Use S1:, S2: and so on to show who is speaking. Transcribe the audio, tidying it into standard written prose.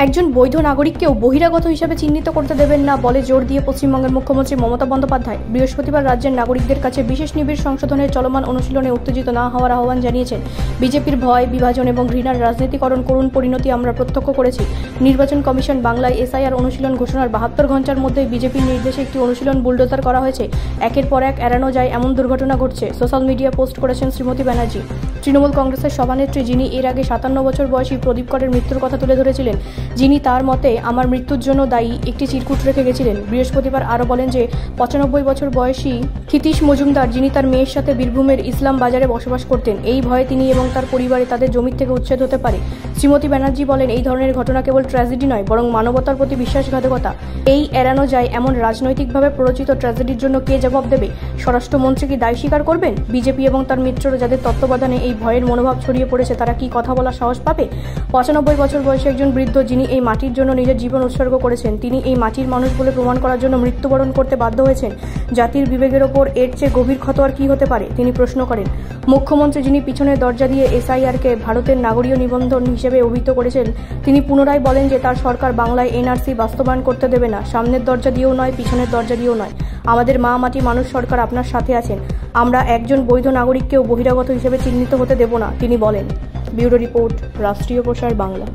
S1: একজন বৈধ নাগরিককেও বহিরাগত হিসেবে চিহ্নিত করতে দেবেন না বলে জোর দিয়ে পশ্চিমবঙ্গের মুখ্যমন্ত্রী মমতা বন্দ্যোপাধ্যায় বৃহস্পতিবার রাজ্যের নাগরিকদের কাছে বিশেষ নিবিড় সংশোধনের চলমান অনুশীলনে উত্তেজিত না হওয়ার আহ্বান জানিয়েছেন। বিজেপির ভয়, বিভাজন এবং ঘৃণার রাজনীতিকরণ করুণ পরিণতি আমরা প্রত্যক্ষ করেছি। নির্বাচন কমিশন বাংলায় এসআইআর অনুশীলন ঘোষণার 72 ঘণ্টার মধ্যে বিজেপির নির্দেশে একটি অনুশীলন বুলডোজার করা হয়েছে। একের পর এক এড়ানো যায় এমন দুর্ঘটনা ঘটছে। সোশ্যাল মিডিয়া পোস্ট করেছেন শ্রীমতী ব্যানার্জি। তৃণমূল কংগ্রেসের সভানেত্রী, যিনি এর আগে 57 বছর বয়সী প্রদীপ করের মৃত্যুর কথা তুলে ধরেছিলেন, যিনি তার মতে আমার মৃত্যুর জন্য দায়ী একটি চিরকুট রেখে গেছিলেন। বৃহস্পতিবার আরও বলেন যে 95 বছর বয়সী ক্ষিতীশ মজুমদার, যিনি তার মেয়ের সাথে বীরভূমের ইসলাম বাজারে বসবাস করতেন, এই ভয়ে তিনি এবং তার পরিবারে তাদের জমি থেকে উচ্ছেদ হতে পারে। শ্রীমতী ব্যানার্জি বলেন, এই ধরনের ঘটনা কেবল ট্র্যাজেডি নয়, বরং মানবতার প্রতি বিশ্বাসঘাতকতা। এই এড়ানো যায় এমন রাজনৈতিকভাবে প্ররোচিত ট্র্যাজেডির জন্য কে জবাব দেবে? স্বরাষ্ট্রমন্ত্রী কি দায় স্বীকার করবেন? বিজেপি এবং তার মিত্ররা যাদের তত্ত্বাবধানে এই ভয়ের মনোভাব ছড়িয়ে পড়েছে, তারা কি কথা বলার সাহস পাবে? 95 বছর বয়সী একজন বৃদ্ধ, যিনি এই মাটির জন্য নিজের জীবন উৎসর্গ করেছেন, তিনি এই মাটির মানুষ বলে প্রমাণ করার জন্য মৃত্যুবরণ করতে বাধ্য হয়েছেন। জাতির বিবেকের ওপর এর চেয়ে গভীর ক্ষত আর কি হতে পারে? তিনি প্রশ্ন করেন। মুখ্যমন্ত্রী, যিনি পিছনের দরজা দিয়ে এসআইআরকে ভারতের নাগরিক নিবন্ধন হিসেবে অভিহিত করেছেন, তিনি পুনরায় বলেন যে তার সরকার বাংলায় এনআরসি বাস্তবায়ন করতে দেবে না। সামনের দরজা দিয়েও নয়, পিছনের দরজা দিয়েও নয়। আমাদের মা মাটি মানুষ সরকার আপনার সাথে আছেন। আমরা একজন বৈধ নাগরিককেও বহিরাগত হিসেবে চিহ্নিত হতে দেব না, তিনি বলেন। ব্যুরো রিপোর্ট, রাষ্ট্রীয় প্রসার বাংলা।